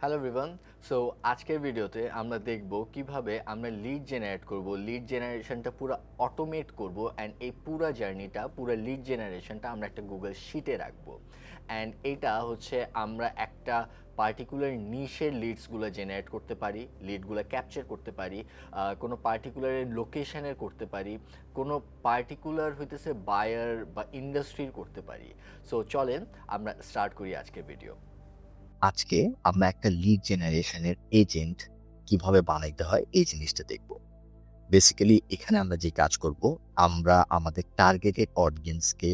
Hello everyone. So আজকের ভিডিওতে আমরা দেখব কিভাবে আমরা লিড জেনারেট করব, লিড জেনারেশনটা পুরো অটোমেট করব অ্যান্ড এই পুরো জার্নিটা, পুরো লিড জেনারেশনটা আমরা একটা গুগল শিটে রাখবো। অ্যান্ড এটা হচ্ছে আমরা একটা পার্টিকুলার নিশের লিডসগুলো জেনারেট করতে পারি, লিডগুলো ক্যাপচার করতে পারি, কোনো পার্টিকুলার লোকেশনের করতে পারি, কোনো পার্টিকুলার হইতেছে বায়ার বা ইন্ডাস্ট্রির করতে পারি। সো চলেন আমরা স্টার্ট করি আজকের ভিডিও। আজকে আমরা একটা লিড জেনারেশনের এজেন্ট কিভাবে বানাইতে হয় এই জিনিসটা দেখব। বেসিক্যালি এখানে আমরা যে কাজ করব, আমরা আমাদের টার্গেটেড অডিয়েন্সকে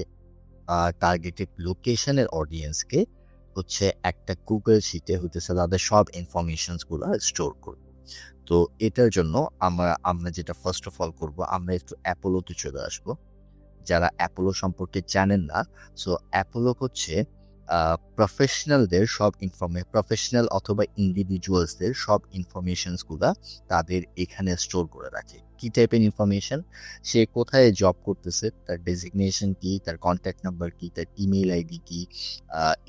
টার্গেটেড লোকেশনের অডিয়েন্সকে হচ্ছে একটা গুগল শিটে হইতেছে তাদের সব ইনফরমেশনস গুলো স্টোর করব। তো এটার জন্য আমরা যেটা ফার্স্ট অফ অল করব, আমরা একটু অ্যাপোলোতে চলে আসব। যারা অ্যাপোলো সম্পর্কে জানেন না, সো অ্যাপোলো হচ্ছে প্রফেশনাল অথবা ইন্ডিভিজুয়ালসদের সব ইনফরমেশনসগুলা তাদের এখানে স্টোর করে রাখে। কি টাইপের ইনফরমেশন? সে কোথায় জব করতেছে, তার ডেজিগনেশন কি, তার কন্ট্যাক্ট নাম্বার কি, তার ইমেইল আইডি কি,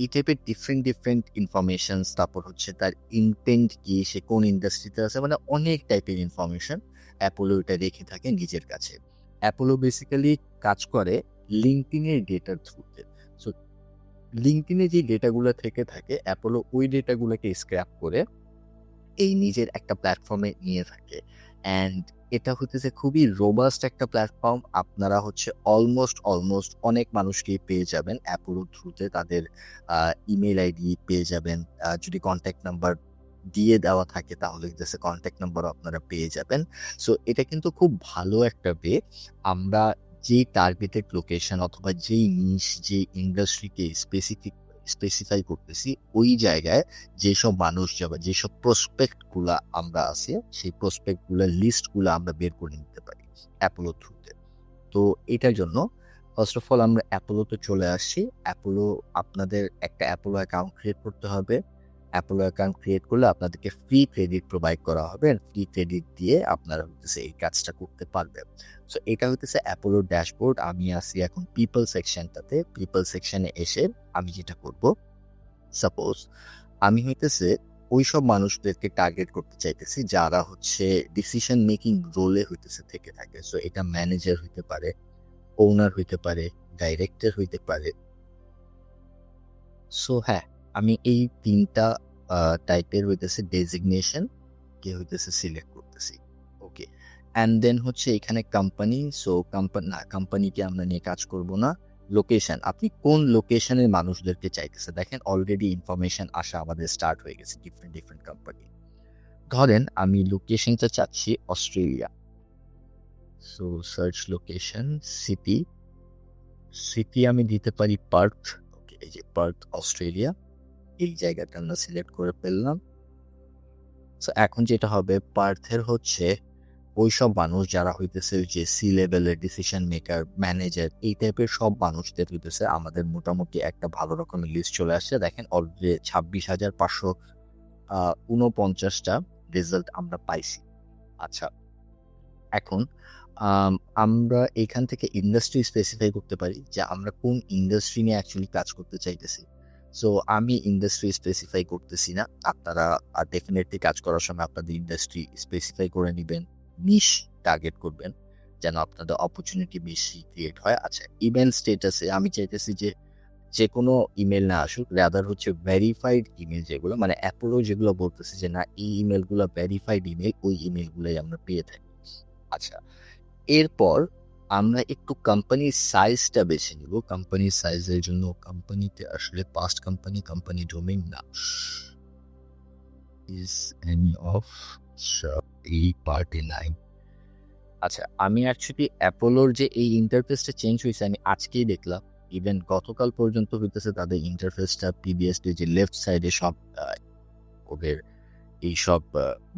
এই টাইপের ডিফারেন্ট ইনফরমেশনস। তারপর হচ্ছে তার ইন্টেন্ট কি, সে কোন ইন্ডাস্ট্রিতে আছে, মানে অনেক টাইপের ইনফরমেশন অ্যাপোলো এটা রেখে থাকে নিজের কাছে। অ্যাপোলো বেসিক্যালি কাজ করে লিঙ্কডইনের ডেটার থ্রুতে। সো লিঙ্কডইনে যে ডেটাগুলো থেকে থাকে, অ্যাপোলো ওই ডেটাগুলোকে স্ক্র্যাপ করে এই নিজের একটা প্ল্যাটফর্মে নিয়ে থাকে। অ্যান্ড এটা হতেছে খুবই রোবাস্ট একটা প্ল্যাটফর্ম। আপনারা হচ্ছে অলমোস্ট অনেক মানুষকেই পেয়ে যাবেন অ্যাপোলো থ্রুতে। তাদের ইমেল আইডি পেয়ে যাবেন। যদি কন্ট্যাক্ট নাম্বার দিয়ে দেওয়া থাকে তাহলে হচ্ছে কন্ট্যাক্ট নাম্বারও আপনারা পেয়ে যাবেন। সো এটা কিন্তু খুব ভালো একটা ওয়ে। আমরা যেই টার্গেটেড লোকেশন অথবা যেই নিশ, যে ইন্ডাস্ট্রিকে স্পেসিফাই করতেছি, ওই জায়গায় যেসব মানুষ যাবে, যেসব প্রসপেক্ট গুলা আমরা আছে, সেই প্রসপেক্ট গুলার লিস্ট গুলা আমরা বের করে নিতে পারি অ্যাপোলো থ্রুতে। তো এটার জন্য ফার্স্ট অফ অল আমরা অ্যাপোলোতে চলে আসছি। আপনাদের একটা অ্যাপোলো অ্যাকাউন্ট ক্রিয়েট করতে হবে। অ্যাপোলো অ্যাকাউন্ট ক্রিয়েট করলে আপনাদেরকে ফ্রি ক্রেডিট প্রোভাইড করা হবে। ফ্রি ক্রেডিট দিয়ে আপনারা হচ্ছে এই কাজটা করতে পারবেন। সো এটা হচ্ছে অ্যাপোলোর ড্যাশবোর্ড। আমি আছি এখন পিপল সেকশনটাতে। পিপল সেকশনে এসে আমি যেটা করব, সাপোজ আমি হইতেছে ওইসব মানুষদেরকে টার্গেট করতে চাইতেছি যারা হচ্ছে ডিসিশন মেকিং রোলে হইতেছে থেকে থাকে। সো এটা ম্যানেজার হইতে পারে, ওনার হইতে পারে, ডাইরেক্টর হইতে পারে। সো হ্যাঁ, আমি এই ৩টা টাইপের হইতেছে ডেজিগনেশন কে হইতেছে সিলেক্ট করতেছি। ওকে। অ্যান্ড দেন হচ্ছে এখানে কোম্পানি। সো কোম্পানিকে আমরা নিয়ে কাজ করব না। লোকেশন, আপনি কোন লোকেশনের মানুষদেরকে চাইতেছে, দেখেন অলরেডি ইনফরমেশন আসা আমাদের স্টার্ট হয়ে গেছে ডিফারেন্ট কোম্পানি। ধরেন আমি লোকেশনটা চাচ্ছি Australia. So search location, city. City আমি দিতে পারি পার্থ। ওকে, এই যে পার্থ অস্ট্রেলিয়া, এই জায়গাটা আমরা সিলেক্ট করে ফেললাম। সো এখন যেটা হবে, পার্থের হচ্ছে ওইসব মানুষ যারা হইতেছে ওই যে সি লেভেলের ডিসিশন মেকার, ম্যানেজার, এই টাইপের সব মানুষদের হইতেছে আমাদের মোটামুটি একটা ভালো রকমের লিস্ট চলে আসছে। দেখেন অলরেডি 26,549টা রেজাল্ট আমরা পাইছি। আচ্ছা, এখন আমরা এখান থেকে ইন্ডাস্ট্রি স্পেসিফাই করতে পারি যে আমরা কোন ইন্ডাস্ট্রি নিয়ে অ্যাকচুয়ালি কাজ করতে চাইতেছি। সো আমি ইন্ডাস্ট্রি স্পেসিফাই করতেছি না। আপনারা ডেফিনেটলি কাজ করার সময় আপনাদের ইন্ডাস্ট্রি স্পেসিফাই করে নিবেন। নিশ টার্গেট করবেন যেন আপনাদের অপরচুনিটি বেশি ক্রিয়েট হয়। আচ্ছা, ইমেল স্টেটাসে আমি চাইতেছি যে যেকোনো ইমেল না আসুক, রাদার হচ্ছে ভেরিফাইড ইমেল যেগুলো, মানে অ্যাপোলো যেগুলো বলতেছে যে না এই ইমেলগুলো ভেরিফাইড ইমেল, ওই ইমেলগুলোই আমরা পেয়ে থাকি। আচ্ছা, এরপর আমরা একটু কোম্পানির সাইজটা বেছে নিব। কোম্পানির সাইজের জন্য কোম্পানিতে আসলে পাস্ট কোম্পানি ডোমেইন নাম ইজ এনি অফ এই পার্টি নাইন। আচ্ছা, আমি অ্যাকচুয়ালি অ্যাপোলোর যে এই ইন্টারফেসটা চেঞ্জ হয়েছে আমি আজকেই দেখলাম। ইভেন গতকাল পর্যন্ত হইতেছে তাদের ইন্টারফেসটা প্রিভিয়াসলি যে লেফট সাইডে সব ওদের এইসব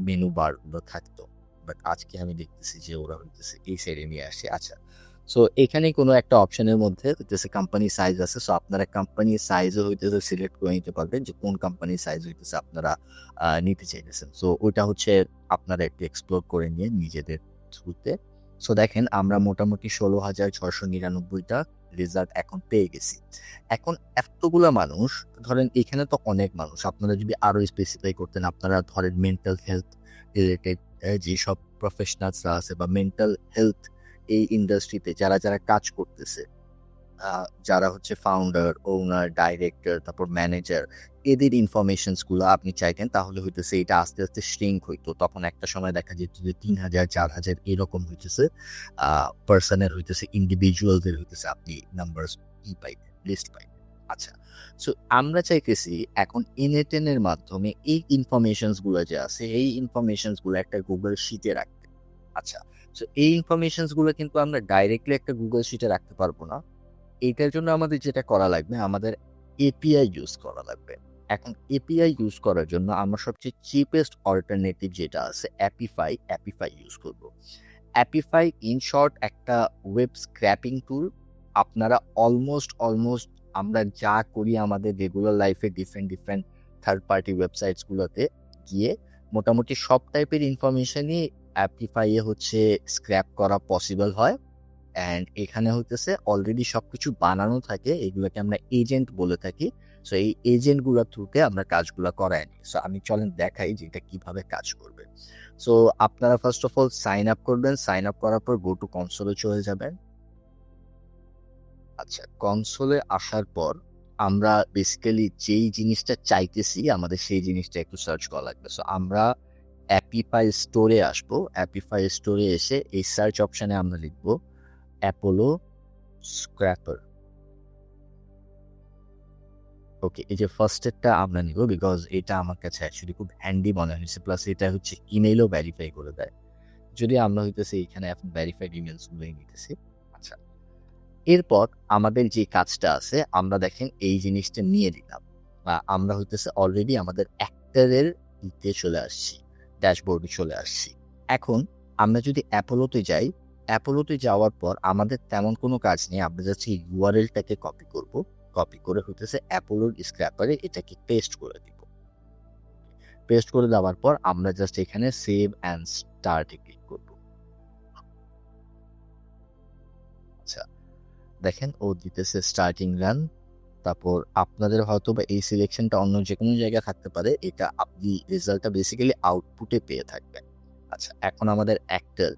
মেনু বার গুলো থাকতো, বাট আজকে আমি দেখতেছি যে ওরা হইতেছে এই সাইডে নিয়ে আসছে। আচ্ছা, সো এখানে কোনো একটা অপশনের মধ্যে হইতেছে কোম্পানি সাইজ আছে। সো আপনারা কোম্পানির সাইজও হইতেছে সিলেক্ট করে নিতে পারবেন যে কোন কোম্পানির সাইজ হইতেছে আপনারা নিতে চাইতেছেন। সো ওইটা হচ্ছে আপনারা একটু এক্সপ্লোর করে নিয়ে নিজেদের থ্রুতে সো দেখেন আমরা মোটামুটি 16,699টা রেজাল্ট এখন পেয়ে গেছি। এখন এতগুলা মানুষ, ধরেন এখানে তো অনেক মানুষ, আপনারা যদি আরো স্পেসিফাই করতেন, আপনারা ধরেন মেন্টাল হেলথ রিলেটেড যেসব প্রফেশনালসরা আছে বা মেন্টাল হেলথ এই ইন্ডাস্ট্রিতে যারা যারা কাজ করতেছে, যারা হচ্ছে ফাউন্ডার, ওনার, ডাইরেক্টর, তারপর ম্যানেজার, এদের ইনফরমেশনস গুলো আপনি চাইতেন, তাহলে হইতেছে এটা আস্তে আস্তে শ্রিঙ্ক হইতো। তখন একটা সময় দেখা যেত যে 3,000 4,000 এরকম হইতেছে পার্সনের, হইতেছে ইন্ডিভিজুয়ালদের, হইতেছে আপনি নাম্বার পাইতেন, লিস্ট পাইতেন। আচ্ছা, সো আমরা চাইতেছি এখন ইনএটেন এর মাধ্যমে এই ইনফরমেশনস গুলো যে আছে, এই ইনফরমেশনস গুলো একটা গুগল শিটে রাখতে। আচ্ছা, সো এই ইনফরমেশনস গুলো কিন্তু আমরা ডাইরেক্টলি একটা গুগল শিটে রাখতে পারবো না। এইটার জন্য আমাদের যেটা করা লাগবে, আমাদের এপিআই ইউজ করা লাগবে। এখন এপিআই ইউজ করার জন্য আমরা সবচেয়ে চিপেস্ট অল্টারনেটিভ যেটা আছে অ্যাপিফাই ইউজ করব। অ্যাপিফাই ইন শর্ট একটা ওয়েব স্ক্র্যাপিং টুল। আপনারা অলমোস্ট আমরা যা করি আমাদের রেগুলার লাইফে ডিফারেন্ট থার্ড পার্টি ওয়েবসাইটসগুলোতে গিয়ে মোটামুটি সব টাইপের ইনফরমেশনই অ্যাপিফাইয়ে হচ্ছে স্ক্র্যাপ করা পসিবল হয়। অ্যান্ড এখানে হইতেছে অলরেডি সবকিছু বানানো থাকে, এগুলোকে আমরা এজেন্ট বলে থাকি। সো এই এজেন্টগুলোর থ্রুতে আমরা কাজগুলো করাই নিই। সো আমি চলেন দেখাই যে এটা কিভাবে কাজ করবে। সো আপনারা first of all sign up করবেন। সাইন আপ করার পর গো টু কনসোলে চলে যাবেন। আচ্ছা, কনসোলে আসার পর আমরা বেসিক্যালি যেই জিনিসটা চাইতেছি আমাদের সেই জিনিসটা একটু সার্চ করা লাগবে। সো আমরা অ্যাপিফাই স্টোরে আসবো। অ্যাপিফাই স্টোরে এসে এই সার্চ অপশানে আমরা লিখবো অ্যাপোলো স্ক্র্যাপার। ওকে, এই যে ফার্স্ট এডটা আমরা নিব, বিকজ এটা আমার কাছে অ্যাকচুয়ালি খুব হ্যান্ডি মনে হয়েছে, প্লাস এটা হচ্ছে ইমেইলও ভেরিফাই করে দেয়, যদি আমরা হইতেছে এখানে এখন ভেরিফাইড ইমেলস গুলোই নিতেছি। আচ্ছা, এরপর আমাদের যে কাজটা আছে, আমরা দেখেন এই জিনিসটা নিয়ে দিলাম, বা আমরা হইতেছে অলরেডি আমাদের অ্যাক্টারের দিতে চলে আসছি, ড্যাশবোর্ডে চলে আসছি। এখন আমরা যদি অ্যাপোলোতে যাই, অ্যাপোলোতে যাওয়ার পর আমাদের তেমন কোনো কাজ নেই, আমরা জাস্ট এই ইউআরএলটাকে কপি করব। কপি করে হইতেছে অ্যাপোলোর স্ক্র্যাপারে এটাকে পেস্ট করে দিব। পেস্ট করে দেওয়ার পর আমরা জাস্ট এখানে সেভ অ্যান্ড স্টার্টে ক্লিক করব। আচ্ছা, দেখেন ও দিতেছে স্টার্টিং রান। তারপর আপনাদের হয়তো বা এই সিলেকশনটা অন্য যে কোনো জায়গায় থাকতে পারে, এটা আপনি রেজাল্টটা বেসিক্যালি আউটপুটে পেয়ে থাকবেন। আচ্ছা, এখন আমাদের অ্যাক্টর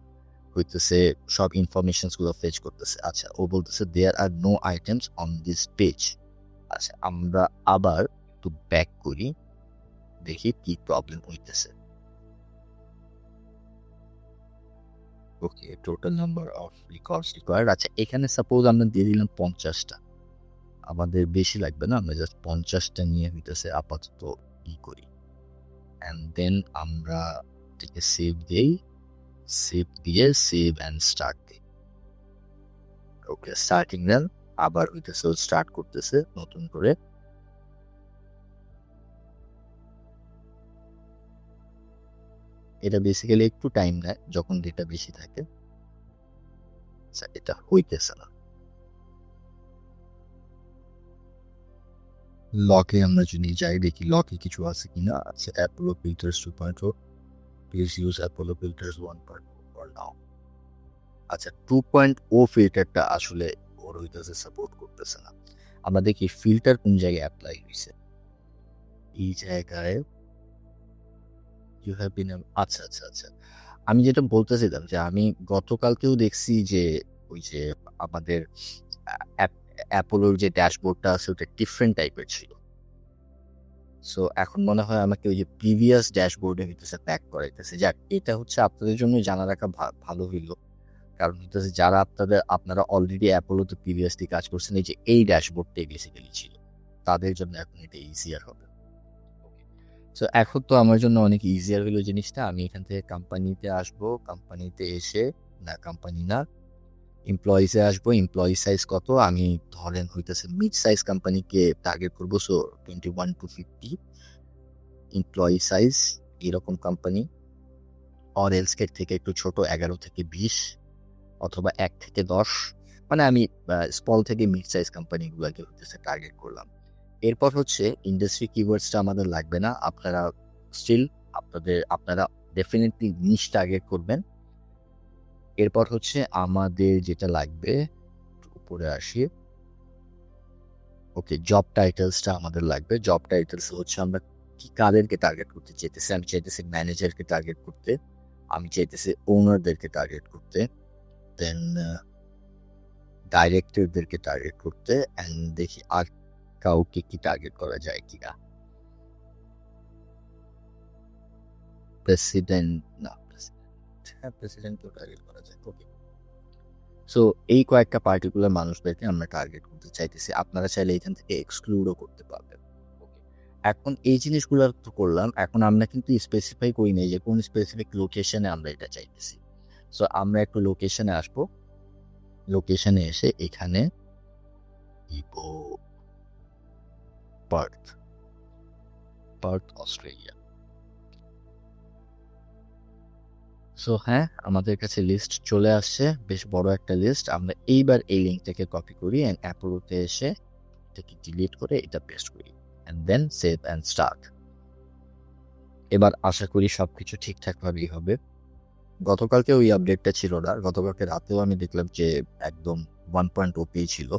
হইতেছে সব ইনফরমেশনস গুলো ফেচ করতেছে। আচ্ছা, ও বলতেছে there are no items on this page. আচ্ছা, আমরা আবার একটু ব্যাক করি, দেখি কি প্রবলেম হইতেছে। Okay, total number of records required. আচ্ছা, এখানে সাপোজ আমরা দিয়ে দিলাম 50টা, আমাদের বেশি লাগবে না, আমরা জাস্ট 50টা নিয়ে হইতেছে আপাতত ই করি। অ্যান্ড দেন আমরা এটাকে সেভ দিই, সেভ দিয়ে সেভ অ্যান্ড স্টার্ট দিই। ওকে, স্টার্টিং রান আবার হইতেছে, স্টার্ট করতেছে নতুন করে। এটা বেসিক্যালি একটু টাইম নেয় যখন ডেটা বেশি থাকে। আচ্ছা, এটা হইতেছে না। লকে আমরা যদি যাই, দেখি লকে কিছু আছে কিনা। আচ্ছা, Apollo filters 2.0, please use Apollo filters 1.0 for now. আচ্ছা, 2.0 ফিল্টারটা আসলে ওর হইতেছে সাপোর্ট করতেছে না। আমরা দেখি ফিল্টার কোন জায়গায় অ্যাপ্লাই হয়েছে। এই জায়গায় ইউ হ্যাভ বিন, আচ্ছা আচ্ছা আচ্ছা, আমি যেটা বলতেছিলাম যে আমি গতকালকেও দেখছি যে ওই যে আমাদের অ্যাপোলোর যে ড্যাশবোর্ডটা আছে ওটা ডিফারেন্ট টাইপের ছিল। সো এখন মনে হয় আমাকে ওই যে প্রিভিয়াস ড্যাশবোর্ডে হইতেছে ব্যাক করাইতেছে। যাক, এটা হচ্ছে আপনাদের জন্য জানা রাখা ভালো হইলো, কারণ হইতেছে যারা আপনারা অলরেডি অ্যাপোলোতে প্রিভিয়াসলি কাজ করছেন, এই যে এই ড্যাশবোর্ডটাই বেসিক্যালি ছিল, তাদের জন্য এখন এটা ইজিয়ার হবে। সো এখন তো আমার জন্য অনেক ইজিয়ার হইলো জিনিসটা। আমি এখান থেকে কোম্পানিতে আসবো, কোম্পানিতে এসে, না কোম্পানি না, এমপ্লয়িজে আসবো। এমপ্লয়ি সাইজ কত, আমি ধরেন হইতেছে মিড সাইজ কোম্পানিকে টার্গেট করবো। সো 21 to 50 এমপ্লয়ি সাইজ এরকম কোম্পানি, অর এলসকেট থেকে একটু ছোট 11 থেকে 20 অথবা 1 থেকে 10, মানে আমি স্মল থেকে মিড সাইজ কোম্পানিগুলোকে হইতেছে টার্গেট করলাম। এরপর হচ্ছে ইন্ডাস্ট্রি কিওয়ার্ডসটা আমাদের লাগবে না, আপনারা ডেফিনেটলি নিশ টার্গেট করবেন। এরপর হচ্ছে আমাদের যেটা লাগবে, উপরে আসি। ওকে, জব টাইটেলসটা আমাদের লাগবে। জব টাইটেলস হচ্ছে আমরা কি কাদেরকে টার্গেট করতে চাইতেছি। আমি চাইতেছি ম্যানেজারকে টার্গেট করতে, আমি চাইতেছি ওনারদেরকে টার্গেট করতে, দেন ডাইরেক্টরদেরকে টার্গেট করতে, অ্যান্ড দেখি আর কাউকে কি টার্গেট করা যায় কিনা। প্রেসিডেন্ট, না প্রেসিডেন্ট, হ্যাঁ প্রেসিডেন্টকেও টার্গেট করা যায়। ওকে, সো এই কয়েকটা পার্টিকুলার মানুষদেরকে আমরা টার্গেট করতে চাইতেছি। আপনারা চাইলে এখান থেকে এক্সক্লুডও করতে পারবেন। ওকে, এখন এই জিনিসগুলো তো করলাম, এখন আমরা কিন্তু স্পেসিফাই করি নাই যে কোন স্পেসিফিক লোকেশনে আমরা এটা চাইতেছি। সো আমরা একটু লোকেশনে আসবো। লোকেশনে এসে এখানে দিব পার্থ, পার্থ অস্ট্রেলিয়া। সো হ্যাঁ, আমাদের কাছে লিস্ট চলে আসছে, বেশ বড় একটা লিস্ট। আমরা এইবার এই লিঙ্কটাকে কপি করি অ্যান্ড অ্যাপোলোতে এসে এটাকে ডিলিট করে এটা পেস্ট করি and then save and start. এবার আশা করি সবকিছু ঠিকঠাকভাবেই হবে। গতকালকে ওই আপডেটটা ছিল না, গতকালকে রাতেও আমি দেখলাম যে একদম 1.0 পেয়ে ছিল।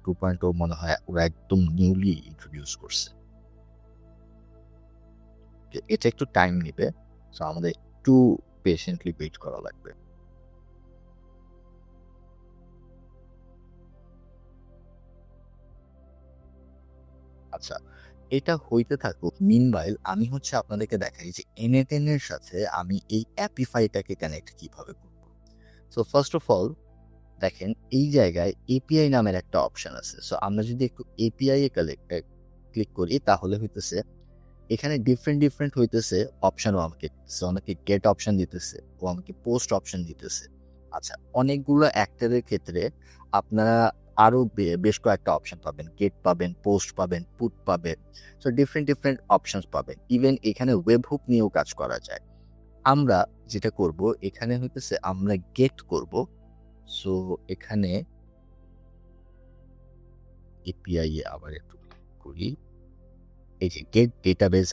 2.0 মনে হয় ওরা একদম নিউলি ইন্ট্রোডিউস করছে। এটা একটু টাইম নেবে, সো আমাদের একটু পেশেন্টলি ওয়েট করা লাগবে। আচ্ছা, এটা হইতে থাকুক। মিনওয়াইল আমি হচ্ছে আপনাদেরকে দেখাই যে NA10 এর সাথে আমি এই অ্যাপিফাইটাকে কানেক্ট কিভাবে করব। সো ফার্স্ট অফ অল দেখেন এই জায়গায় এপিআই নামের একটা অপশন আছে। সো আমরা যদি একটু এপিআই এ ক্লিক করি তাহলে হইতেছে এখানে ডিফারেন্ট হইতেছে অপশনও আমাকে দিতেছে। আমাকে গেট অপশন দিতেছে, ও আমাকে পোস্ট অপশন দিতেছে। আচ্ছা, অনেকগুলো অ্যাক্টরের ক্ষেত্রে আপনারা আরো বেশ কয়েকটা অপশন পাবেন। গেট পাবেন, পোস্ট পাবেন, পুট পাবেন। সো ডিফারেন্ট অপশনস পাবেন। ইভেন এখানে ওয়েব হুক নিয়েও কাজ করা যায়। আমরা যেটা করব এখানে হইতেছে আমরা গেট করব। সো এখানে এপিআই এ আবার একটু করি। এই যে get database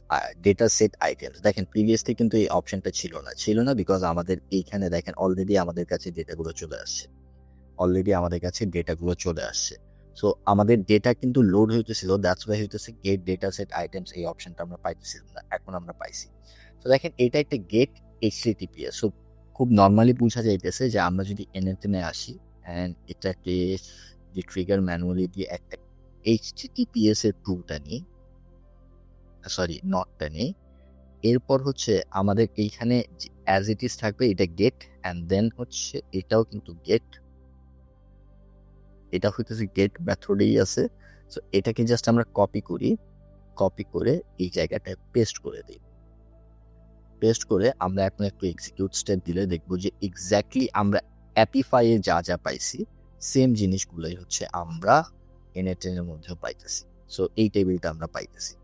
data set items, দেখেন প্রিভিয়াসলি কিন্তু এই অপশনটা ছিল না বিকজ আমাদের এইখানে দেখেন অলরেডি আমাদের কাছে ডেটাগুলো চলে আসছে। সো আমাদের ডেটা কিন্তু লোড হইতেছিল, দ্যাটস ওয়াই হইতেছে গেট ডেটা সেট আইটেমস এই অপশনটা আমরা পাইতেছিলাম না, এখন আমরা পাইছি। তো দেখেন এটা একটা গেট HTTPS। সো খুব নর্মালি বোঝা যাইতেছে যে আমরা যদি NA10 আসি অ্যান্ড এটাকে যে ট্রিগার ম্যানুয়ালি দিয়ে একটা HTTPS এর টুলটা নিই, সরি নটটা নেই। এরপর হচ্ছে আমাদের এইখানে অ্যাজ ইট ইজ থাকবে এটা গেট, অ্যান্ড দেন হচ্ছে এটাও কিন্তু গেট, এটা হইতেছে গেট মেথডেই আছে। সো এটাকে জাস্ট আমরা কপি করি, কপি করে এই জায়গাটায় পেস্ট করে দিই। পেস্ট করে আমরা এখন একটু এক্সিকিউট স্টেপ দিলে দেখবো যে এক্স্যাক্টলি আমরা অ্যাপিফাইয়ে যা যা পাইছি সেম জিনিসগুলোই হচ্ছে আমরা NA10 এর মধ্যেও পাইতেছি। সো এই টেবিলটা আমরা পাইতেছি।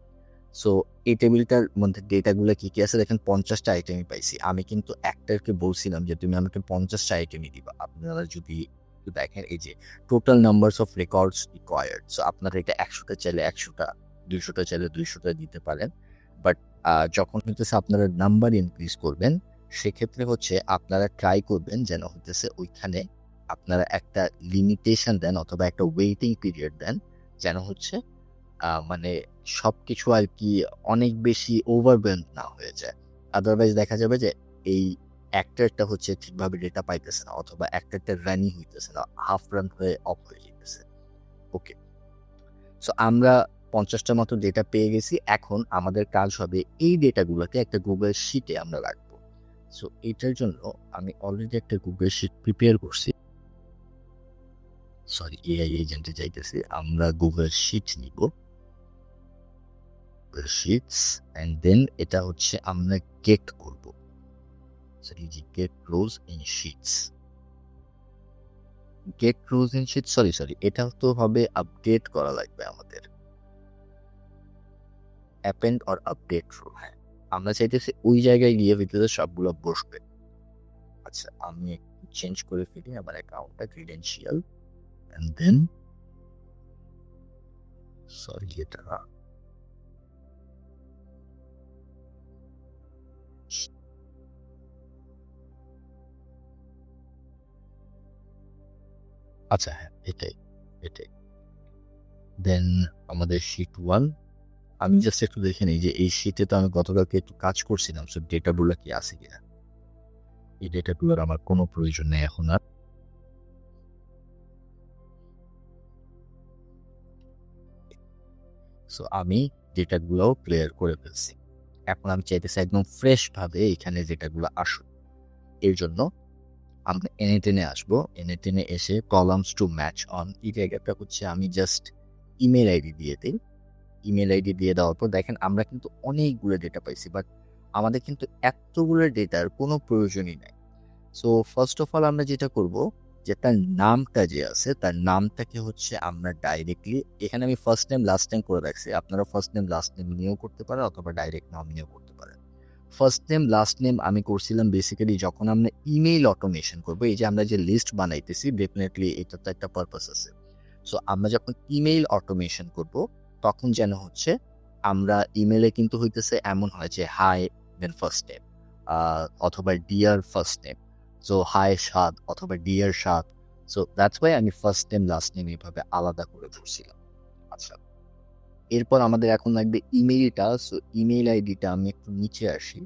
সো এই টেবিলটার মধ্যে ডেটাগুলো কি কি আছে দেখেন, 50টা আইটেমই পাইছি। আমি কিন্তু একটাকে বলছিলাম যে তুমি আমাকে 50টা আইটেমই দিবা। আপনারা যদি একটু দেখেন এই যে total numbers of records required, so আপনারা এটা 100টা চাইলে 100টা, 200টা চাইলে 200টা দিতে পারেন। বাট যখন হইতেছে আপনারা নাম্বার ইনক্রিজ করবেন সেক্ষেত্রে হচ্ছে আপনারা ট্রাই করবেন যেন হইতেছে ওইখানে আপনারা একটা লিমিটেশন দেন অথবা একটা ওয়েটিং পিরিয়ড দেন, যেন হচ্ছে মানে সবকিছু আর কি অনেক বেশি ওভারওয়েলম না হয়ে যায়। আদারওয়াইজ দেখা যাবে যে এই অ্যাক্টরটা হচ্ছে ঠিকভাবে ডেটা পাইতেছে না অথবা অ্যাক্টরটা রানই হইতেছে না, হাফ রান হয়ে অফ হয়ে যেতেছে। ওকে, সো আমরা 50টার মতো ডেটা পেয়ে গেছি। এখন আমাদের কাজ হবে এই ডেটাগুলোকে একটা গুগল শিটে আমরা রাখবো। সো এটার জন্য আমি অলরেডি একটা গুগল শিট প্রিপেয়ার করছি। সরি, এআই এজেন্টে যাইতেছি, আমরা গুগল শিট নিব, শিটস, অ্যান্ড দেন এটা হচ্ছে আমরা গেট করব। Get rows in sheets, get rows in sheet, sorry এটা তো হবে আপডেট করা লাগবে আমাদের, অ্যাপেন্ড অর আপডেট রো। হ্যাঁ, আমরা চাইতেছি ওই জায়গায় গিয়ে ভিতরে সবগুলো বসবে। আচ্ছা, আমি চেঞ্জ করে ফেলি আমার অ্যাকাউন্টটা, ক্রিডেন্সিয়াল, অ্যান্ড দেন সরি এটা না, আচ্ছা হ্যাঁ, এটাই দেন আমাদের শিট 1 আমি জাস্ট একটু দেখে নিই যে এই শিটে তো আমি গতকালকে একটু কাজ করছিলাম, সো ডেটাগুলো কি আছে কিনা। এই ডেটাগুলোর আমার কোনো প্রয়োজন নেই এখন আর। সো আমি ডেটাগুলোও ক্লিয়ার করে ফেলছি। এখন আমি চাইতেছি একদম ফ্রেশ ভাবে এখানে ডেটাগুলো আসুক। এর জন্য আমরা এনে টেনে আসবো, এনে টেনে এসে কলামস টু ম্যাচ অন এই জায়গাটা হচ্ছে আমি জাস্ট ইমেল আইডি দিয়ে দিই। ইমেল আইডি দিয়ে দেওয়ার পর দেখেন আমরা কিন্তু অনেকগুলো ডেটা পাইছি, বাট আমাদের কিন্তু এতগুলো ডেটার কোনো প্রয়োজনই নাই। সো ফার্স্ট অফ অল আমরা যেটা করব যে তার নামটা যে আছে তার নামটাকে হচ্ছে আমরা ডাইরেক্টলি এখানে আমি ফার্স্ট নেম লাস্ট নেম করে রাখছি, আপনারা ফার্স্ট নেম লাস্ট নেম নিয়েও করতে পারেন অথবা ডাইরেক্ট নাম নিয়েও করতে পারেন। ফার্স্ট নেম লাস্ট নেম আমি করছিলাম বেসিক্যালি যখন আমরা ইমেইল অটোমেশন করবো, এই যে আমরা যে লিস্ট বানাইতেছি ডেফিনেটলি এটা তো একটা পারপাস আছে। সো আমরা যখন ইমেইল অটোমেশন করব তখন যেন হচ্ছে আমরা ইমেলে কিন্তু হইতেছে এমন হয় যে হাই দেন ফার্স্ট নেম অথবা dear first name, so hi Saad অথবা dear Saad. So that's why আমি ফার্স্ট নেম লাস্ট নেম এইভাবে আলাদা করে করছিলাম। আচ্ছা, এরপর আমাদের এখন লাগবে ইমেইলটা। সো ইমেইল আইডিটা আমি একটু নিচে আসি।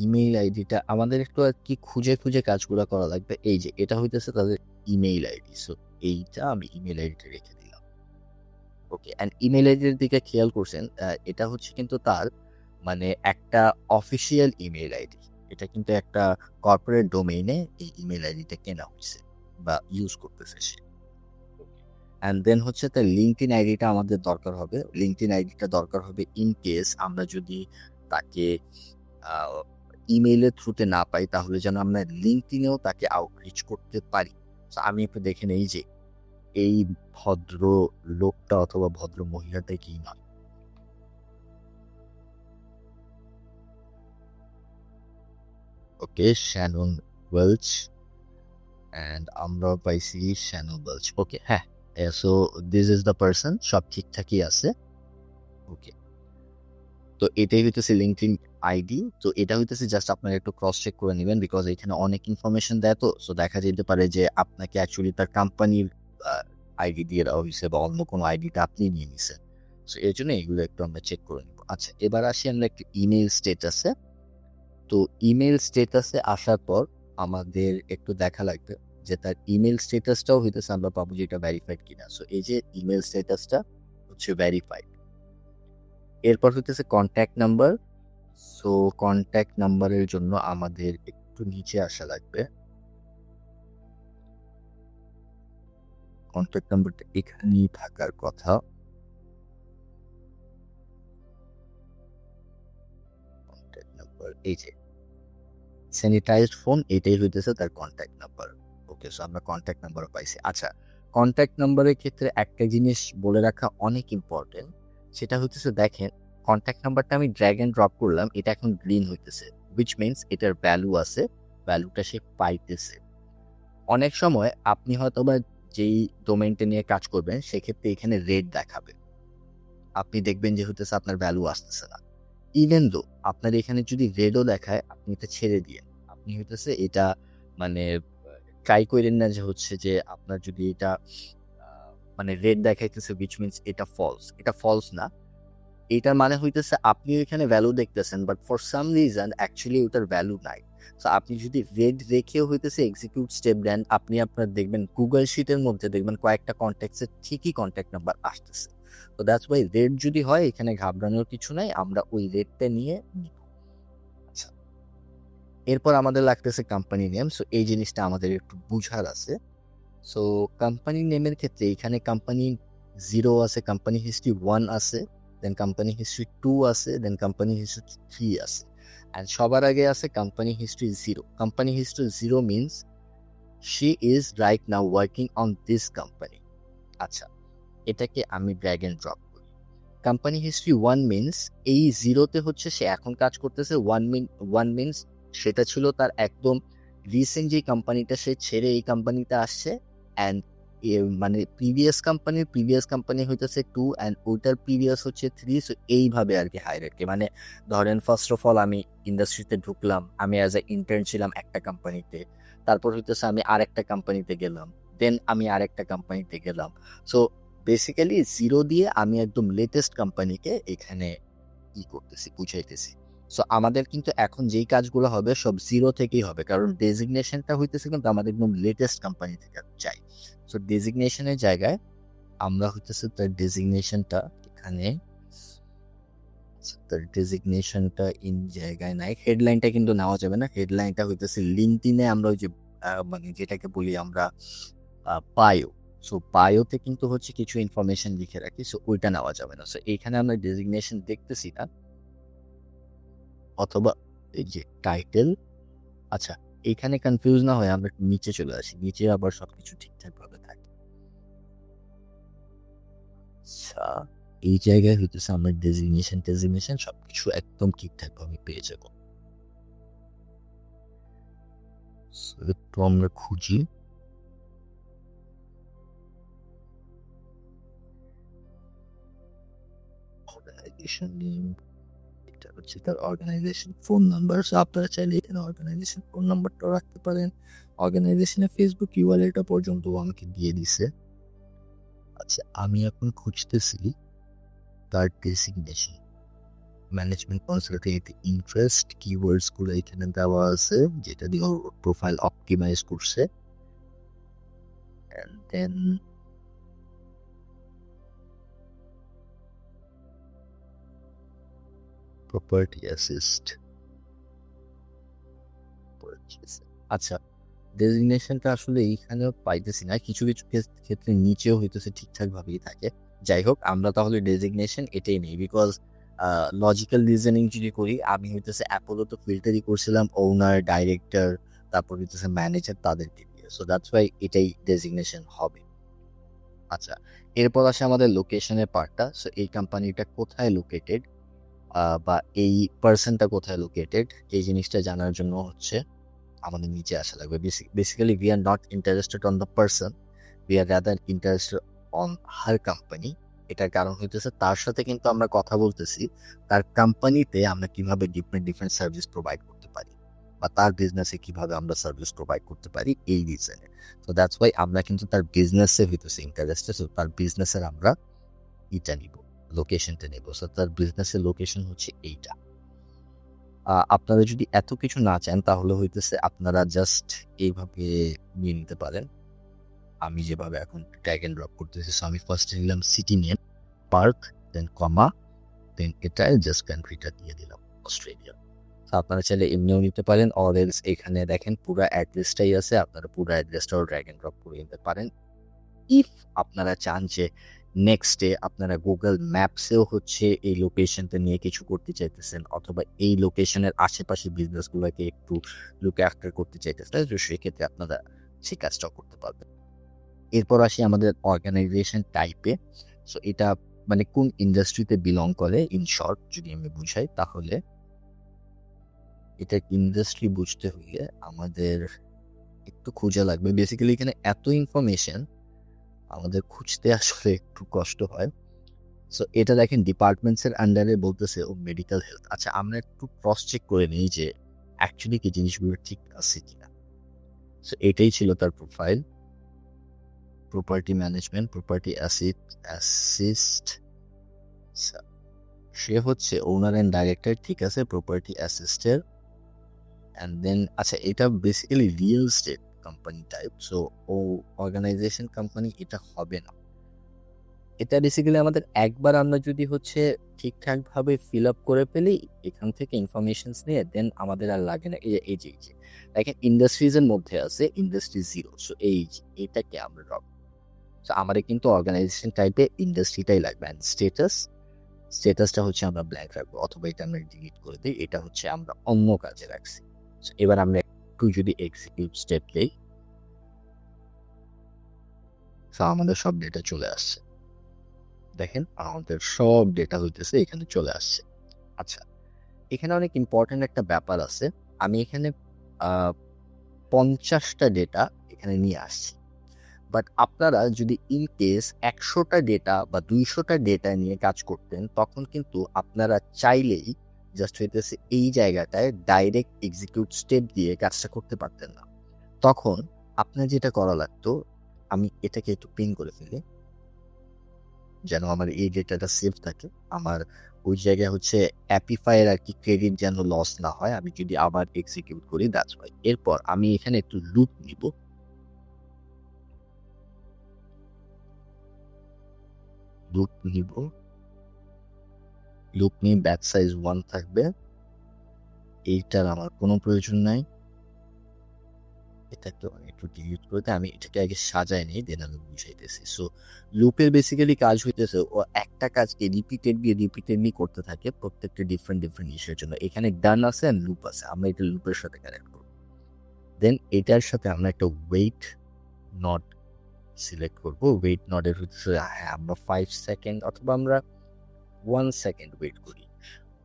ইমেইল আইডিটা আমাদের একটু আর কি খুঁজে খুঁজে কাজগুলো করা লাগবে। এই যে এটা হইতেছে তাদের ইমেইল আইডি, সো এইটা আমি ইমেইল আইডিটা রেখে দিলাম। ওকে, অ্যান্ড ইমেইল আইডির দিকে খেয়াল করছেন এটা হচ্ছে কিন্তু তার মানে একটা অফিসিয়াল ইমেইল আইডি। এটা কিন্তু একটা কর্পোরেট ডোমেইনে এই ইমেইল আইডিটা কেনা হয়েছে বা ইউজ করতেছে সে। অ্যান্ড দেন হচ্ছে তার লিঙ্কডইন আইডিটা আমাদের দরকার হবে। লিঙ্কডইন আইডিটা দরকার হবে ইন কেস আমরা যদি তাকে ইমেইলের থ্রুতে না পাই তাহলে যেন আমরা লিঙ্কডইনেও তাকে আউটরিচ করতে পারি। So, আমি একটু দেখে নেই যে এই ভদ্র লোকটা অথবা ভদ্র মহিলাটা কি নয়। ওকে, শ্যানন ওয়েলচ, অ্যান্ড আমরা পাইছি শ্যানন ওয়েলচ। ওকে হ্যাঁ, so this is the person, সব ঠিকঠাকই আছে। ওকে, তো এটাই হইতেছে লিঙ্কডইন আইডি। তো এটা হইতেছে জাস্ট আপনারা একটু ক্রস চেক করে নেবেন বিকজ এখানে অনেক ইনফরমেশন দেয়, তো সো দেখা যেতে পারে যে আপনাকে অ্যাকচুয়ালি তার কোম্পানির আইডি দিয়ে দেওয়া হয়েছে বা অন্য কোনো আইডিটা আপনি নিয়ে নিছেন। সো এর জন্য এগুলো একটু আমরা চেক করে নেব। আচ্ছা, এবার আসি আমরা একটু ইমেল স্টেটাসে। তো ইমেল স্টেটাসে আসার পর আমাদের একটু দেখা লাগবে যে তার ইমেল স্টেটাসটাও হইতেছে আমরা পাবো যে এটা ভেরিফাইড কিনা। সো এই যে ইমেল স্টেটাসটা হচ্ছে ভেরিফাইড। এরপর হইতেছে কন্ট্যাক্ট নাম্বার। সো কন্ট্যাক্ট নাম্বারের জন্য আমাদের একটু নিচে আসা লাগবে। কন্ট্যাক্ট নাম্বারটা এখানেই থাকার কথা। কন্ট্যাক্ট নাম্বার এই যে স্যানিটাইজড ফোন, এটাই হইতেছে তার কন্ট্যাক্ট নাম্বার। ওকে, সো আমরা কন্ট্যাক্ট নাম্বারও পাইছি। আচ্ছা, কন্ট্যাক্ট নাম্বারের ক্ষেত্রে একটা জিনিস বলে রাখা অনেক ইম্পর্টেন্ট, সেটা হইতেছে দেখেন কন্ট্যাক্ট নাম্বারটা আমি ড্র্যাগ অ্যান্ড ড্রপ করলাম, এটা এখন গ্রিন হইতেছে, হুইচ মিনস এটার ভ্যালু আছে, ভ্যালুটা সে পাইতেছে। অনেক সময় আপনি হয়তো বা যেই ডোমেইনটা নিয়ে কাজ করবেন সেক্ষেত্রে এখানে রেড দেখাবে, আপনি দেখবেন যে হইতেছে আপনার ভ্যালু আসতেছে না। ইভেন দো আপনার এখানে যদি রেডও দেখায় আপনি এটা ছেড়ে দিয়ে আপনি হইতেছে এটা মানে ট্রাই করেন না যে হচ্ছে যে আপনার যদি এটা মানে রেড দেখাইতেছে হুইচ মিনস এটা ফলস, এটা ফলস না। এটার মানে হইতেছে আপনি এখানে ভ্যালু দেখতেছেন but for some reason actually ওটার ভ্যালু নাই। সো আপনি যদি রেড রেখেও হইতেছে এক্সিকিউট স্টেপ দেন, আপনি আপনার দেখবেন গুগল শিটের মধ্যে দেখবেন কয়েকটা কন্ট্যাক্টসের ঠিকই কন্ট্যাক্ট নাম্বার আসতেছে। তো দ্যাটস ওয়াই রেড যদি হয় এখানে ঘাবড়ানোর কিছু নাই, আমরা ওই রেডটা নিয়ে নিব। আচ্ছা, এরপর আমাদের লাগতেছে কোম্পানি নেম। সো এই জিনিসটা আমাদের একটু বুঝার আছে। সো কোম্পানি নেমের ক্ষেত্রে এখানে কোম্পানি 0 আছে, কোম্পানি হিস্ট্রি 1 আছে, দেন কোম্পানি হিস্ট্রি 2 আছে, দেন কোম্পানি হিস্ট্রি 3 আছে, অ্যান্ড সবার আগে আছে company history 0। Company history 0 means she is right now working on this company. আচ্ছা, এটাকে আমি ড্র্যাগ অ্যান্ড ড্রপ করি। কোম্পানি হিস্ট্রি 1 মিনস এই 0তে হচ্ছে সে এখন কাজ করতেছে, 1 মিনস সেটা ছিল তার একদম রিসেন্ট যে কোম্পানিটা সে ছেড়ে এই কোম্পানিতে আসছে, অ্যান্ড মানে প্রিভিয়াস কোম্পানি হইতেছে 2 অ্যান্ড ওইটার প্রিভিয়াস হচ্ছে 3। সো এইভাবে আর কি হায়ারার্কি, মানে ধরেন ফার্স্ট অফ অল আমি ইন্ডাস্ট্রিতে ঢুকলাম, আমি অ্যাজ এ ইন্টার্ন ছিলাম একটা কোম্পানিতে, তারপর হইতেছে আমি আরেকটা কোম্পানিতে গেলাম, দেন আমি আরেকটা কোম্পানিতে গেলাম। সো বেসিক্যালি জিরো দিয়ে আমি একদম লেটেস্ট কোম্পানিকে এখানে করতেছি, বুঝাইতেছি। সো আমাদের কিন্তু এখন যেই কাজগুলো হবে সব জিরো থেকেই হবে, কারণ ডেজিগনেশনটা হইতেছে কিন্তু আমাদের একদম লেটেস্ট কোম্পানি থেকে চাই। সো ডেজিগনেশনের জায়গায় আমরা হইতেছে তার ডেজিগনেশনটা এখানে, তার ডেজিগনেশনটা ইন জায়গায় নাই। হেডলাইনটা কিন্তু নেওয়া যাবে না, হেডলাইনটা হইতেছে লিঙ্কডইনে আমরা ওই যে মানে যেটাকে বলি আমরা বায়ো। সো বায়োতে কিন্তু হচ্ছে কিছু ইনফরমেশন লিখে রাখি, সো ওইটা নেওয়া যাবে না। সো এইখানে আমরা ডেজিগনেশন দেখতেছি না, অথবা এই যে টাইটেল। আচ্ছা, এখানে কনফিউজ না হয় আমরা একটু নিচে চলে আসি, নিচে আবার সবকিছু ঠিকঠাক ভাবে থাকে। আচ্ছা, এই জায়গায় হইতেছে আমরা ডেজিগনেশন সবকিছু একদম ঠিকঠাক ভাবে পেয়ে যাব। একটু আমরা খুঁজি। অর্গানাইজেশন নেম, এটা হচ্ছে তার অর্গানাইজেশন ফোন নাম্বার। আপনারা চাইলে এখানে অর্গানাইজেশন ফোন নাম্বারটাও রাখতে পারেন। অর্গানাইজেশনের ফেসবুক ইউআরএলটা পর্যন্ত আমাকে দিয়ে দিছে। আচ্ছা, আমি এখন খুঁজতেছি তার designation, management consultant interest, keywords গুলো এখানে দেওয়া আছে যেটা দিয়ে ওর প্রোফাইল অপটিমাইজ করছে। And then property assist. আচ্ছা, ডেজিগনেশনটা আসলে এইখানেও পাইতেছি না, কিছু কিছু ক্ষেত্রে নিচেও হইতেছে ঠিকঠাক ভাবেই থাকে। যাই হোক, আমরা তাহলে ডেজিগনেশন এটাই নেই, বিকজ লজিক্যাল রিজনিং যদি করি, আমি হইতেছে অ্যাপোলো তো ফিল্টারই করছিলাম ওনার, ডাইরেক্টর, তারপর হইতেছে ম্যানেজার, তাদেরকে দিয়ে। সো দ্যাটস ওয়াই এটাই ডেজিগনেশন হবে। আচ্ছা, এরপর আসে আমাদের লোকেশনের পার্টটা। সো এই কোম্পানিটা কোথায় লোকেটেড, বা এই পার্সনটা কোথায় লোকেটেড, এই জিনিসটা জানার জন্য হচ্ছে আমাদের নিচে আসা লাগবে। Basically we are not interested on the person, we are rather interested on her company. এটার কারণ হইতেছে তার সাথে কিন্তু আমরা কথা বলতেছি তার কোম্পানিতে আমরা কিভাবে ডিফারেন্ট ডিফারেন্ট সার্ভিস প্রোভাইড করতে পারি, বা তার বিজনেসে কিভাবে আমরা সার্ভিস প্রোভাইড করতে পারি, এই রিজনে। তো দ্যাটস ওয়াই আমরা কিন্তু তার বিজনেসে হইতেছে ইন্টারেস্টেড। সো তার বিজনেসের আমরা এটা নিব, লোকেশনটা নেব। সো তার বিজনেসের লোকেশন হচ্ছে এইটা। আপনারা যদি এত কিছু না চান তাহলে হইতেছে আপনারা জাস্ট এইভাবে নিয়ে নিতে পারেন, আমি যেভাবে এখন ড্র্যাগ এন্ড ড্রপ করতেছি। সো আমি ফার্স্টে নিলাম সিটি নেম, পার্ক, দেন কমা, দেন এটাই জাস্ট কান্ট্রিটা দিয়ে দিলাম অস্ট্রেলিয়া। আপনারা চাইলে এমনিও নিতে পারেন, অর এলস এখানে দেখেন পুরো অ্যাড্রেসটাই আছে, আপনারা পুরো অ্যাড্রেসটাও ড্র্যাগ এন্ড ড্রপ করে নিতে পারেন। ইফ আপনারা চান যে নেক্সটে আপনারা গুগল ম্যাপসেও হচ্ছে এই লোকেশনটা নিয়ে কিছু করতে চাইতেছেন, অথবা এই লোকেশনের আশেপাশে বিজনেসগুলোকে একটু লুক আফটার করতে চাইতেছেন, তো সেক্ষেত্রে আপনারা সেই কাজটাও করতে পারবেন। এরপর আসি আমাদের অর্গানাইজেশন টাইপে। সো এটা মানে কোন ইন্ডাস্ট্রিতে বিলং করে, ইন শর্ট যদি আমি বুঝাই, তাহলে এটা ইন্ডাস্ট্রি বুঝতে হইলে আমাদের একটু খোঁজা লাগবে। বেসিক্যালি এখানে এত ইনফরমেশন আমাদের খুঁজতে আসলে একটু কষ্ট হয়। সো এটা দেখেন ডিপার্টমেন্টস এর আন্ডারে বলতেছে ও মেডিকেল হেলথ। আচ্ছা, আমরা একটু ক্রস চেক করে নিই যে অ্যাকচুয়ালি কি জিনিসগুলো ঠিক আছে কিনা। সো এটাই ছিল তার profile, property management, property assist. সে হচ্ছে ওনার অ্যান্ড ডাইরেক্টর, ঠিক আছে, প্রপার্টি অ্যাসিস্টের। অ্যান্ড দেন আচ্ছা, এটা basically real estate company type. So ও অর্গানাইজেশন কোম্পানি এটা হবে না। এটা বেসিক্যালি আমাদের একবার আমরা যদি হচ্ছে ঠিকঠাকভাবে ফিল আপ করে ফেলি এখান থেকে ইনফরমেশনস নিয়ে, দেন আমাদের আর লাগে না। এই যে দেখেন ইন্ডাস্ট্রিজের মধ্যে আছে ইন্ডাস্ট্রি জিরো। সো এইটাকে আমরা ড্রপ। সো আমাদের কিন্তু অর্গানাইজেশন টাইপে ইন্ডাস্ট্রিটাই লাগবে। অ্যান্ড স্টেটাসটা হচ্ছে আমরা ব্ল্যাঙ্ক রাখবো, অথবা এটা আমরা ডিলিট করে দিই, এটা হচ্ছে আমরা অন্য কাজে রাখছি। সো এবার আমরা একটু যদি এক্সিকিউট স্টেপ দিই, সো আমাদের সব ডেটা চলে আসছে। দেখেন আমাদের সব ডেটা হইতেছে এখানে চলে আসছে। আচ্ছা, এখানে অনেক ইম্পর্টেন্ট একটা ব্যাপার আছে। আমি এখানে 50টা ডেটা এখানে নিয়ে আসছি, বাট আপনারা যদি ইন কেস 100টা ডেটা বা 200টা ডেটা নিয়ে কাজ করতেন, তখন কিন্তু আপনারা চাইলেই জাস্ট হইতেছে এই জায়গাটায় ডাইরেক্ট এক্সিকিউট স্টেপ দিয়ে কাজটা করতে পারতেন না। তখন আপনার যেটা করা লাগতো, আমি এটাকে একটু পিন করে ফেলি যেন আমার এই ডেটাটা সেভ থাকে। আমার ওই জায়গায় হচ্ছে অ্যাপিফাইয়ের আর কি ক্রেডিট যেন লস না হয় আমি যদি আবার এক্সিকিউট করি, দ্যাটস ওয়াই। এরপর আমি এখানে একটু লুপ নিব। লুপ নিব, লুপ নিয়ে ব্যাক সাইজ 1 থাকবে। এইটার আমার কোনো প্রয়োজন নাই। এটাকে আমি একটু ডিলিট করে দিই। আমি এটাকে আগে সাজাই নেই, দেন আমি বুঝাইতেছি। সো লুপের বেসিক্যালি কাজ হইতেছে ও একটা কাজকে রিপিটেডলি করতে থাকে প্রত্যেকটা ডিফারেন্ট ইস্যুর জন্য। এখানে ডান আছে আর লুপ আছে, আমরা এটা লুপের সাথে কানেক্ট করব। দেন এটার সাথে আমরা একটা ওয়েট নট সিলেক্ট করব। ওয়েট নটের হচ্ছে হ্যাঁ আমরা 5 সেকেন্ড অথবা আমরা 1 সেকেন্ড ওয়েট করি।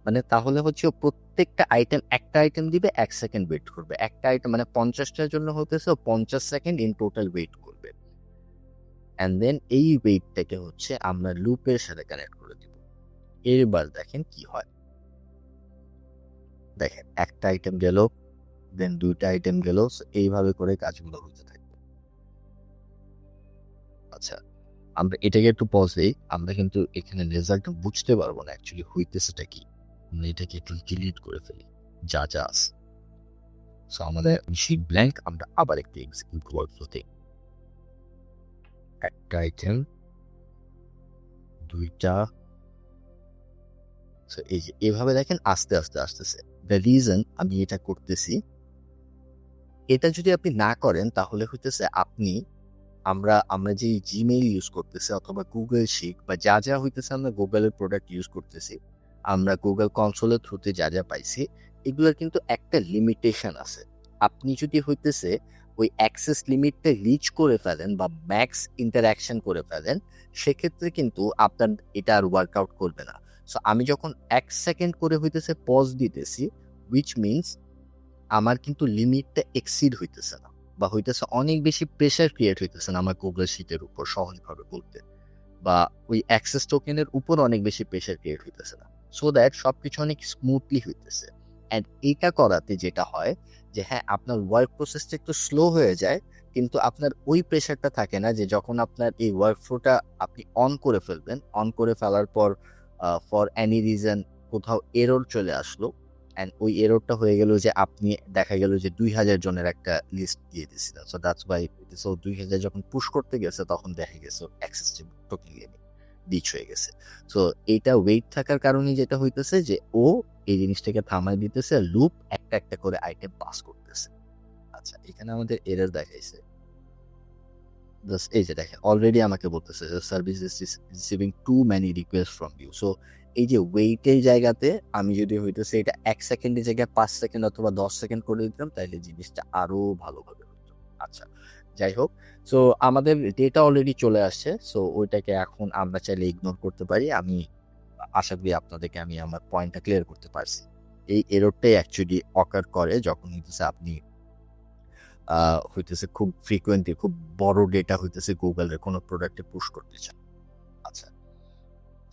মানে তাহলে হচ্ছে ও প্রত্যেকটা আইটেম, একটা আইটেম দিবে 1 সেকেন্ড ওয়েট করবে। একটা আইটেম মানে 50টার জন্য হতেছে ও 50 সেকেন্ড ইন টোটাল ওয়েট করবে। অ্যান্ড দেন এই ওয়েটটাকে হচ্ছে আমরা লুপের সাথে কানেক্ট করে দিব। এবার দেখেন কি হয়। দেখেন একটা আইটেম গেল, দেন 2টা আইটেম গেল। এইভাবে করে কাজগুলো হতে থাকবে। আচ্ছা, আমরা এটাকে একটু পজ দিই। আমরা কিন্তু এখানে রেজাল্ট বুঝতে পারবো না অ্যাকচুয়ালি হইতেছেটা কি। আমরা এটাকে একটু ডিলিট করে ফেলি যা যা আছে। সো আমাদের শিট ব্ল্যাঙ্ক, আমরা আবার একটু এক্সিকিউট ওয়ার্কফ্লোতে একটা আইটেম, 2টা। সো এই যে এভাবে দেখেন আস্তে আস্তে আসতেছে। দ্য রিজন আমি এটা করতেছি, এটা যদি আপনি না করেন তাহলে হইতেছে আমরা আমরা যে জিমেইল ইউজ করতেছি অথবা গুগল শিট বা যা যা হইতেছে আমরা গুগলের প্রোডাক্ট ইউজ করতেছি, আমরা গুগল কনসোলের থ্রুতে যা যা পাইছি, এগুলোর কিন্তু একটা লিমিটেশন আছে। আপনি যদি হইতেছে ওই অ্যাক্সেস লিমিটটা রিচ করে ফেলেন বা ম্যাক্স ইন্টারাকশন করে ফেলেন, সেক্ষেত্রে কিন্তু আপনার এটা আর ওয়ার্কআউট করবে না। সো আমি যখন 1 সেকেন্ড করে হইতেছে পজ দিতেছি, উইচ মিনস আমার কিন্তু লিমিটটা এক্সিড হইতেছে না বা হইতেছে অনেক বেশি প্রেশার ক্রিয়েট হইতেছে না আমার গুগল শিটের উপর, সহজভাবে বলতে, বা ওই অ্যাক্সেস টোকেনের উপর অনেক বেশি প্রেশার ক্রিয়েট হইতেছে না। সো দ্যাট সবকিছু অনেক স্মুথলি হইতেছে। অ্যান্ড এটা করাতে যেটা হয় যে হ্যাঁ আপনার ওয়ার্ক প্রসেসটা একটু স্লো হয়ে যায়, কিন্তু আপনার ওই প্রেশারটা থাকে না যে যখন আপনার এই ওয়ার্ক ফ্লোটা আপনি অন করে ফেলবেন, অন করে ফেলার পর ফর এনি রিজন কোথাও এরর চলে আসলো, অ্যান্ড ওই এররটা হয়ে গেল যে আপনি দেখা গেল যে 2000 জনের একটা লিস্ট দিয়ে দিয়েছিলেন। সো দ্যাটস ওয়াই 2000 যখন পুশ করতে গেছে তখন দেখা গেছে অ্যাক্সেস টোকেন ডিচ হয়ে গেছে। সো এইটা ওয়েট থাকার কারণে যেটা হইতেছে যে ও এই জিনিসটাকে থামায় দিতেছে, লুপ একটা একটা করে আইটেম পাস করতেছে। আচ্ছা, এখানে আমাদের এরর দেখাইছে। জাস্ট এই যে দেখেন অলরেডি আমাকে বলতেছে যে service is receiving too many request from you. So এই যে ওয়েটের জায়গাতে আমি যদি হইতেছে এটা 1 সেকেন্ডের জায়গায় 5 সেকেন্ড অথবা 10 সেকেন্ড করে দিতাম তাহলে জিনিসটা আরো ভালোভাবে হতো। আচ্ছা, যাই হোক। সো আমাদের ডেটা অলরেডি চলে আসছে। সো ওইটাকে এখন আমরা চাইলে ইগনোর করতে পারি। আমি আশা করি আপনাদেরকে আমি আমার পয়েন্টটা ক্লিয়ার করতে পারছি। এই এররটাই অ্যাকচুয়ালি অকার করে যখন হইতেছে আপনি হইতেছে খুব ফ্রিকোয়েন্টলি খুব বড় ডেটা হইতেছে গুগলের কোনো প্রোডাক্টে পুশ করতে চান। আচ্ছা,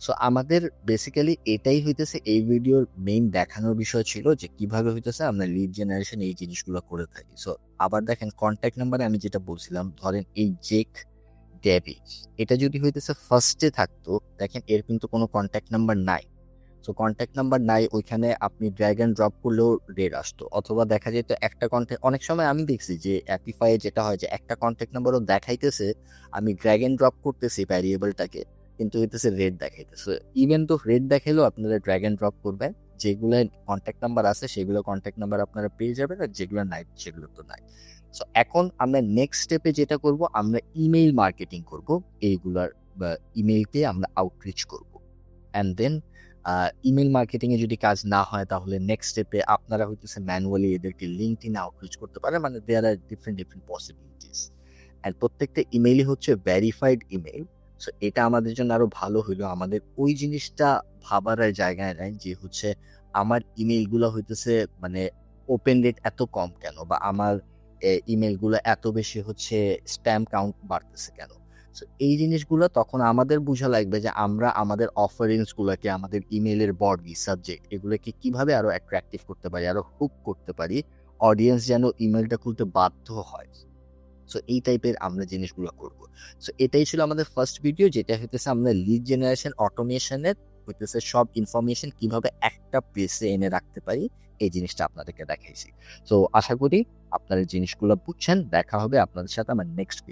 সো আমাদের বেসিক্যালি এটাই হইতেছে এই ভিডিওর মেইন দেখানোর বিষয় ছিল যে কিভাবে হইতেছে আমরা লিড জেনারেশন এই জিনিসগুলো করে থাকি। সো আবার দেখেন কন্ট্যাক্ট নাম্বারে আমি যেটা বলছিলাম, ধরেন এই জেক ড্যাবি, এটা যদি হইতেছে ফার্স্টে থাকতো, দেখেন এর কিন্তু কোনো কন্ট্যাক্ট নাম্বার নাই। সো কন্ট্যাক্ট নাম্বার নাই, ওইখানে আপনি ড্র্যাগ অ্যান্ড ড্রপ করলেও রেড আসতো, অথবা দেখা যেত একটা কন্ট্যাক্ট, অনেক সময় আমি দেখছি যে অ্যাপিফাইয়ে যেটা হয় যে একটা কন্ট্যাক্ট নাম্বারও দেখাইতেছে, আমি ড্র্যাগ অ্যান্ড ড্রপ করতেছি ভ্যারিয়েবলটাকে, কিন্তু হইতেছে রেড দেখাইতেছে। ইভেন তো রেড দেখাইলেও আপনারা ড্র্যাগ অ্যান্ড ড্রপ করবেন, যেগুলো কন্ট্যাক্ট নাম্বার আছে সেগুলো কন্ট্যাক্ট নাম্বার আপনারা পেয়ে যাবেন, আর যেগুলো নাই সেগুলো তো নাই। সো এখন আমরা নেক্সট স্টেপে যেটা করব, আমরা ইমেইল মার্কেটিং করব, এইগুলার বা ইমেইলকে আমরা আউটরিচ করব। অ্যান্ড দেন ইমেল মার্কেটিংয়ে যদি কাজ না হয় তাহলে নেক্সট স্টেপে আপনারা হইতেছে ম্যানুয়ালি এদেরকে লিঙ্কডইনে আউটরিচ করতে পারেন। মানে দেয়ার আর ডিফারেন্ট পসিবিলিটিস। অ্যান্ড প্রত্যেকটা ইমেইলই হচ্ছে ভেরিফাইড ইমেইল। সো এটা আমাদের জন্য আরো ভালো হইলো, আমাদের ওই জিনিসটা ভাবার আর জায়গায় নাই যে হচ্ছে আমার ইমেইলগুলো হইতেছে মানে ওপেন রেট এত কম কেন, বা আমার ইমেইলগুলো এত বেশি হচ্ছে স্প্যাম কাউন্ট বাড়তেছে কেন। সো এই জিনিসগুলো তখন আমাদের বোঝা লাগবে যে আমরা আমাদের অফারিংসগুলোকে, আমাদের ইমেইলের বডি সাবজেক্ট, এগুলোকে কিভাবে আরো অ্যাট্রাকটিভ করতে পারি, আরো হুক করতে পারি, অডিয়েন্স যেন ইমেইলটা খুলতে বাধ্য হয়। সো এই টাইপের আমরা জিনিসগুলো করব। সো এটাই ছিল আমাদের ফার্স্ট ভিডিও, যেটা হইতেছে আমরা লিড জেনারেশন অটোমেশনের হইতেছে সব ইনফরমেশন কিভাবে একটা প্লেসে এনে রাখতে পারি, এই জিনিসটা আপনাদেরকে দেখাইছি। সো আশা করি আপনারা জিনিসগুলো বুঝছেন। দেখা হবে আপনাদের সাথে আমার নেক্সট ভিডিও।